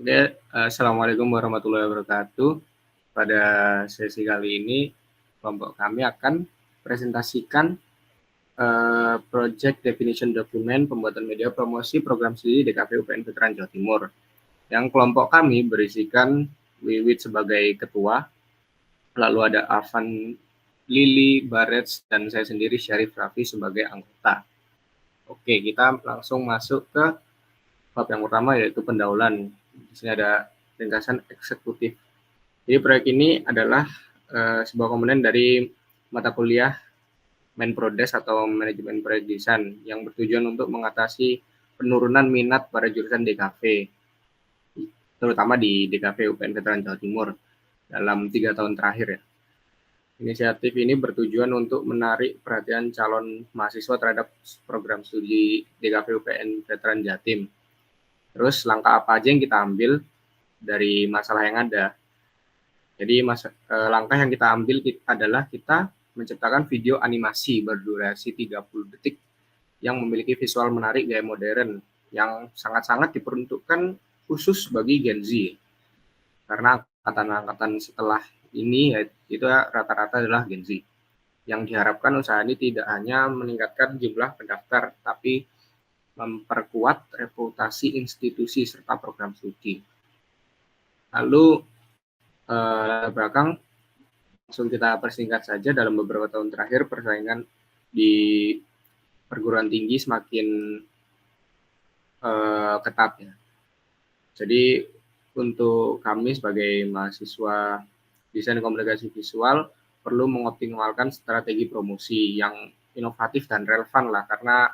Oke, assalamualaikum warahmatullahi wabarakatuh. Pada sesi kali ini, kelompok kami akan presentasikan Project Definition Document pembuatan media promosi program studi DKV UPN Veteran Jawa Timur. Yang kelompok kami berisikan Wiwit sebagai ketua, lalu ada Afan Lili Barets dan saya sendiri Syarif Raffi sebagai anggota. Oke, kita langsung masuk ke bab yang pertama, yaitu pendahuluan. Di sini ada ringkasan eksekutif. Jadi proyek ini adalah sebuah komponen dari mata kuliah Menprodes atau Manajemen Proyek Desain yang bertujuan untuk mengatasi penurunan minat pada jurusan DKV, terutama di DKV UPN Veteran Jawa Timur dalam 3 tahun terakhir ya. Inisiatif ini bertujuan untuk menarik perhatian calon mahasiswa terhadap program studi DKV UPN Veteran Jatim. Terus langkah apa aja yang kita ambil dari masalah yang ada. Jadi langkah yang kita ambil adalah kita menciptakan video animasi berdurasi 30 detik yang memiliki visual menarik gaya modern yang sangat-sangat diperuntukkan khusus bagi Gen Z. Karena angkatan-angkatan setelah ini itu rata-rata adalah Gen Z. Yang diharapkan usaha ini tidak hanya meningkatkan jumlah pendaftar, tapi memperkuat reputasi institusi serta program studi. Lalu latar belakang langsung kita persingkat saja. Dalam beberapa tahun terakhir persaingan di perguruan tinggi semakin ketat ya. Jadi untuk kami sebagai mahasiswa desain komunikasi visual perlu mengoptimalkan strategi promosi yang inovatif dan relevan lah, karena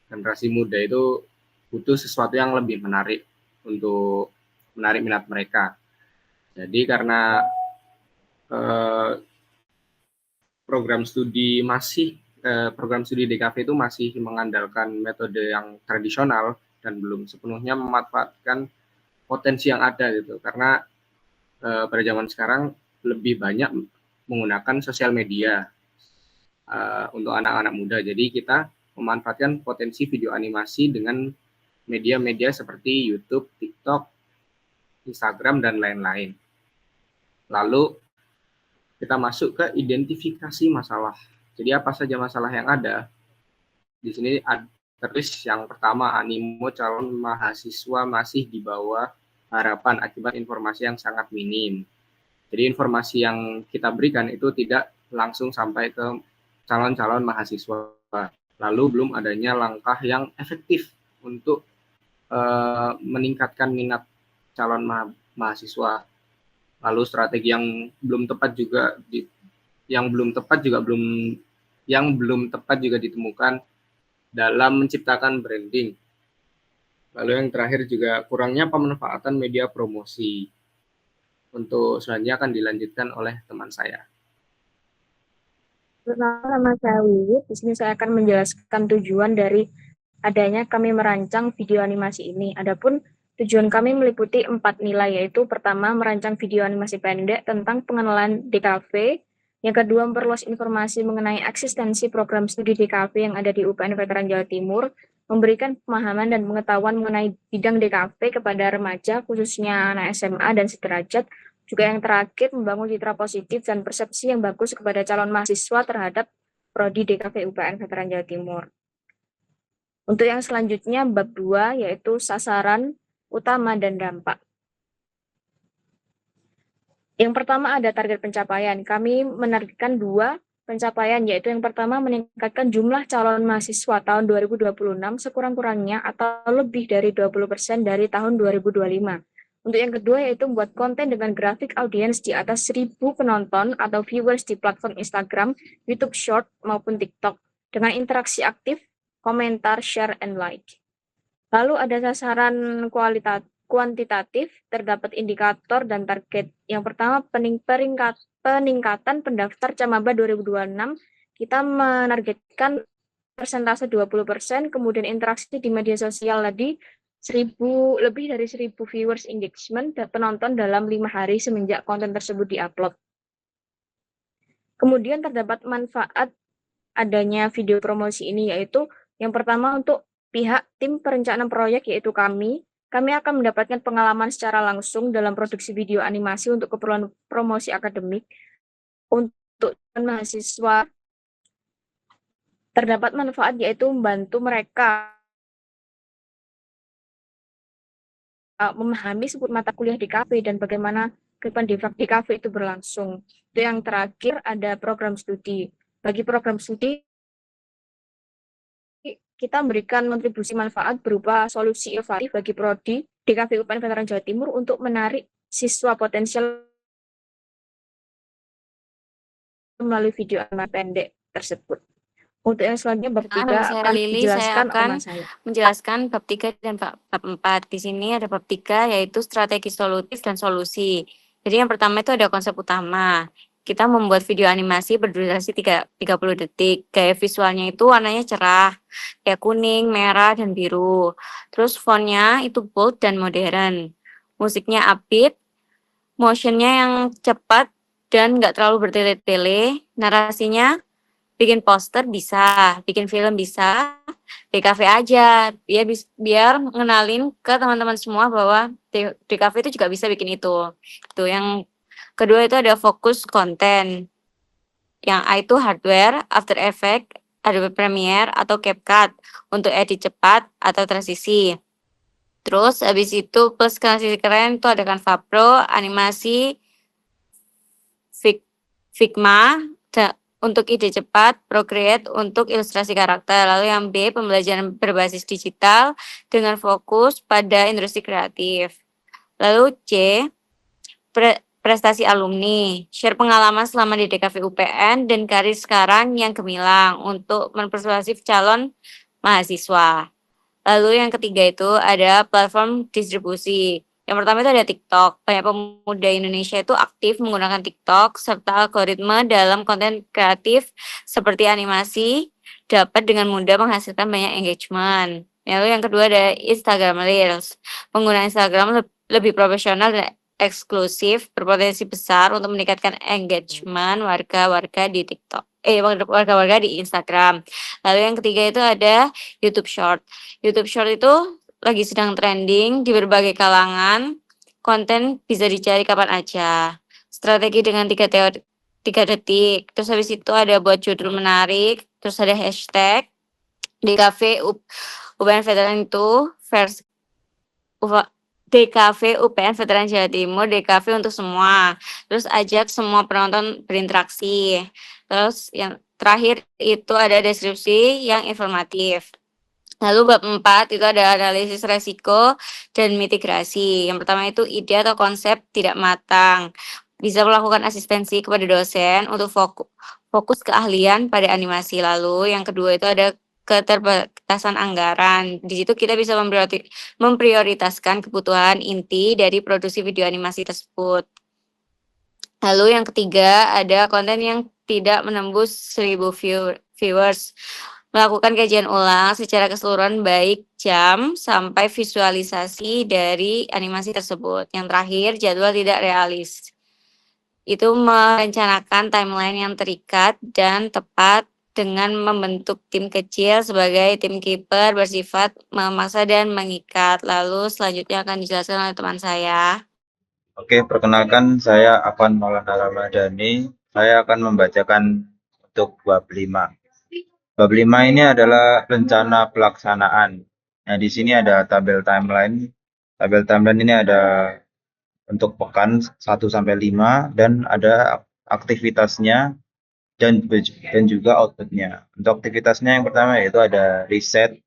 generasi muda itu butuh sesuatu yang lebih menarik untuk menarik minat mereka. Jadi karena program studi DKV itu masih mengandalkan metode yang tradisional dan belum sepenuhnya memanfaatkan potensi yang ada gitu, karena pada zaman sekarang lebih banyak menggunakan sosial media untuk anak-anak muda. Jadi kita memanfaatkan potensi video animasi dengan media-media seperti YouTube, TikTok, Instagram, dan lain-lain. Lalu kita masuk ke identifikasi masalah. Jadi apa saja masalah yang ada? Di sini ada tertulis yang pertama, animo calon mahasiswa masih di bawah harapan akibat informasi yang sangat minim. Jadi informasi yang kita berikan itu tidak langsung sampai ke calon-calon mahasiswa. Lalu belum adanya langkah yang efektif untuk meningkatkan minat calon mahasiswa. Lalu strategi yang belum tepat juga ditemukan dalam menciptakan branding. Lalu yang terakhir juga kurangnya pemanfaatan media promosi. Untuk selanjutnya akan dilanjutkan oleh teman saya. Nama saya Wiwit. Di sini saya akan menjelaskan tujuan dari adanya kami merancang video animasi ini. Adapun tujuan kami meliputi 4 nilai, yaitu pertama, merancang video animasi pendek tentang pengenalan DKV. Yang kedua, memperluas informasi mengenai eksistensi program studi DKV yang ada di UPN Veteran Jawa Timur, memberikan pemahaman dan pengetahuan mengenai bidang DKV kepada remaja, khususnya anak SMA dan sederajat. Juga yang terakhir, membangun citra positif dan persepsi yang bagus kepada calon mahasiswa terhadap Prodi DKV UPN Veteran Jawa Timur. Untuk yang selanjutnya, bab 2, yaitu sasaran utama dan dampak. Yang pertama ada target pencapaian. Kami menargetkan 2 pencapaian, yaitu yang pertama meningkatkan jumlah calon mahasiswa tahun 2026 sekurang-kurangnya atau lebih dari 20% dari tahun 2025. Untuk yang kedua yaitu membuat konten dengan grafik audiens di atas 1.000 penonton atau viewers di platform Instagram, YouTube Short maupun TikTok dengan interaksi aktif, komentar, share, and like. Lalu ada sasaran kuantitatif, terdapat indikator dan target. Yang pertama peningkatan pendaftar Camaba 2026, kita menargetkan persentase 20%, kemudian interaksi di media sosial tadi lebih dari 1.000 viewers engagement dan penonton dalam 5 hari semenjak konten tersebut diupload. Kemudian terdapat manfaat adanya video promosi ini, yaitu yang pertama untuk pihak tim perencanaan proyek, yaitu kami, kami akan mendapatkan pengalaman secara langsung dalam produksi video animasi untuk keperluan promosi akademik. Untuk mahasiswa terdapat manfaat yaitu membantu mereka memahami seputar mata kuliah di kafe dan bagaimana kehidupan di kafe itu berlangsung. Itu yang terakhir ada program studi. Bagi program studi, kita memberikan kontribusi manfaat berupa solusi inovatif bagi prodi DKV UPN Veteran Jawa Timur untuk menarik siswa potensial melalui video animasi pendek tersebut. Untuk yang selanjutnya bab 3 Nama saya akan Lili, dijelaskan saya akan oleh saya. menjelaskan bab 3 dan bab 4. Di sini ada bab 3 yaitu strategi solutif dan solusi. Jadi yang pertama itu ada konsep utama. Kita membuat video animasi berdurasi 30 detik. Gaya visualnya itu warnanya cerah, kayak kuning, merah, dan biru. Terus fontnya itu bold dan modern. Musiknya upbeat, motionnya yang cepat dan nggak terlalu bertele-tele. Narasinya bikin poster bisa, bikin film bisa, DKV aja. Biar ngenalin ke teman-teman semua bahwa DKV itu juga bisa bikin itu. Itu yang kedua itu ada fokus konten. Yang A itu hardware, After Effects, Adobe Premiere atau CapCut untuk edit cepat atau transisi. Terus habis itu plus transisi keren itu ada Canva Pro, animasi, Figma, untuk ide cepat, Procreate untuk ilustrasi karakter. Lalu yang B, pembelajaran berbasis digital dengan fokus pada industri kreatif. Lalu C, prestasi alumni, share pengalaman selama di DKV UPN dan karir sekarang yang gemilang untuk mempersuasif calon mahasiswa. Lalu yang ketiga itu ada platform distribusi. Yang pertama itu ada TikTok. Banyak pemuda Indonesia itu aktif menggunakan TikTok serta algoritma dalam konten kreatif seperti animasi dapat dengan mudah menghasilkan banyak engagement. Lalu yang kedua ada Instagram Reels. Penggunaan Instagram lebih profesional dan eksklusif, berpotensi besar untuk meningkatkan engagement warga-warga di TikTok. Warga-warga di Instagram. Lalu yang ketiga itu ada YouTube Short. YouTube Short itu lagi sedang trending di berbagai kalangan. Konten bisa dicari kapan aja. Strategi dengan 3 detik. Terus habis itu ada buat judul menarik. Terus ada hashtag DKV UPN Veteran itu versi DKV UPN Veteran Jawa Timur, DKV untuk semua. Terus ajak semua penonton berinteraksi. Terus yang terakhir itu ada deskripsi yang informatif. Lalu bab 4 itu ada analisis resiko dan mitigasi. Yang pertama itu ide atau konsep tidak matang. Bisa melakukan asistensi kepada dosen untuk fokus keahlian pada animasi. Lalu yang kedua itu ada keterbatasan anggaran. Di situ kita bisa memprioritaskan kebutuhan inti dari produksi video animasi tersebut. Lalu yang ketiga ada konten yang tidak menembus 1.000 viewers. Melakukan kajian ulang secara keseluruhan baik jam sampai visualisasi dari animasi tersebut. Yang terakhir, jadwal tidak realis. Itu merencanakan timeline yang terikat dan tepat dengan membentuk tim kecil sebagai tim keeper bersifat memaksa dan mengikat. Lalu selanjutnya akan dijelaskan oleh teman saya. Oke, perkenalkan saya Afan Maulana Ramadhani. Saya akan membacakan untuk bab 5. Bab 5 ini adalah rencana pelaksanaan. Nah, di sini ada tabel timeline. Tabel timeline ini ada untuk pekan 1 sampai 5 dan ada aktivitasnya dan juga outputnya. Untuk aktivitasnya yang pertama yaitu ada riset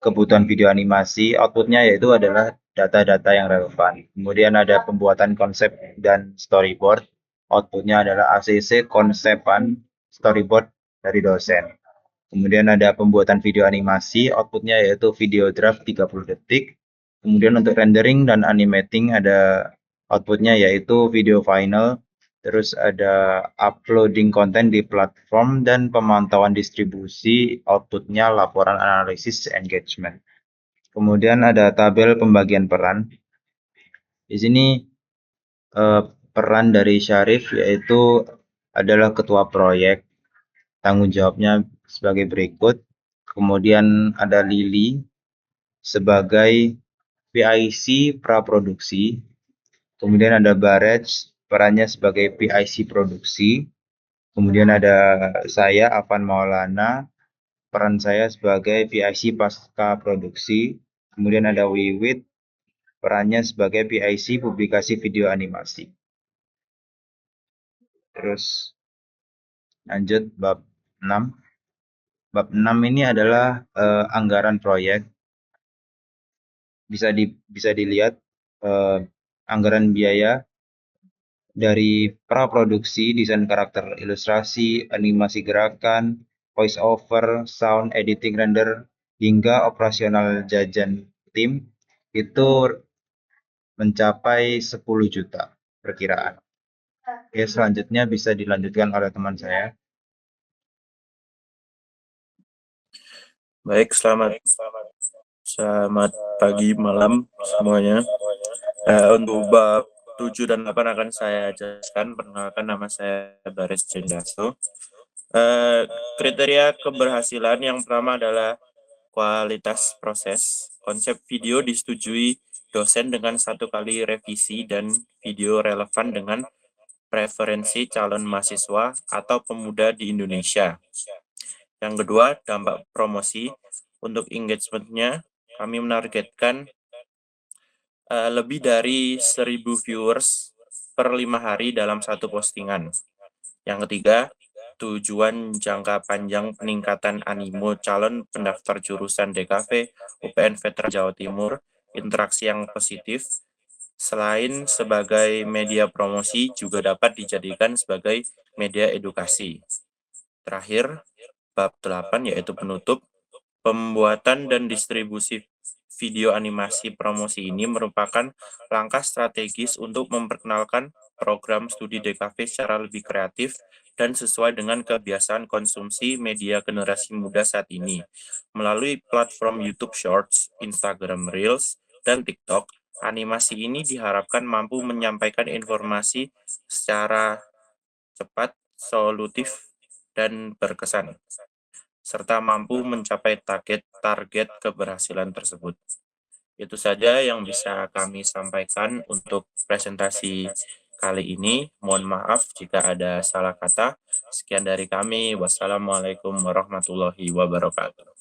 kebutuhan video animasi, outputnya yaitu adalah data-data yang relevan. Kemudian ada pembuatan konsep dan storyboard, outputnya adalah ACC konsepan storyboard dari dosen. Kemudian ada pembuatan video animasi, outputnya yaitu video draft 30 detik. Kemudian untuk rendering dan animating ada outputnya yaitu video final. Terus ada uploading konten di platform dan pemantauan distribusi, outputnya laporan analisis engagement. Kemudian ada tabel pembagian peran. Di sini peran dari Syarif yaitu adalah ketua proyek. Tanggung jawabnya sebagai berikut. Kemudian ada Lili sebagai PIC praproduksi, kemudian ada Baraj perannya sebagai PIC produksi, kemudian ada saya Afan Maulana, peran saya sebagai PIC pasca produksi, kemudian ada Wiwit perannya sebagai PIC publikasi video animasi. Terus lanjut bab 6. Bab 6 ini adalah anggaran proyek. Bisa dilihat anggaran biaya dari praproduksi, desain karakter ilustrasi, animasi gerakan, voice over, sound, editing, render, hingga operasional jajan tim itu mencapai 10 juta perkiraan. Oke, selanjutnya bisa dilanjutkan oleh teman saya. Baik, selamat pagi, malam semuanya. Untuk bab 7 dan 8 akan saya jelaskan. Perkenalkan, nama saya Baris Cendaso. Kriteria keberhasilan yang pertama adalah kualitas proses. Konsep video disetujui dosen dengan 1 kali revisi dan video relevan dengan preferensi calon mahasiswa atau pemuda di Indonesia. Yang kedua, dampak promosi. Untuk engagement-nya, kami menargetkan lebih dari 1.000 viewers per 5 hari dalam 1 postingan. Yang ketiga, tujuan jangka panjang peningkatan animo calon pendaftar jurusan DKV UPN Veteran Jawa Timur, interaksi yang positif. Selain sebagai media promosi, juga dapat dijadikan sebagai media edukasi. Terakhir, bab 8 yaitu penutup. Pembuatan dan distribusi video animasi promosi ini merupakan langkah strategis untuk memperkenalkan program studi DKV secara lebih kreatif dan sesuai dengan kebiasaan konsumsi media generasi muda saat ini. Melalui platform YouTube Shorts, Instagram Reels, dan TikTok, animasi ini diharapkan mampu menyampaikan informasi secara cepat, solutif, dan berkesan, serta mampu mencapai target keberhasilan tersebut. Itu saja yang bisa kami sampaikan untuk presentasi kali ini. Mohon maaf jika ada salah kata. Sekian dari kami. Wassalamualaikum warahmatullahi wabarakatuh.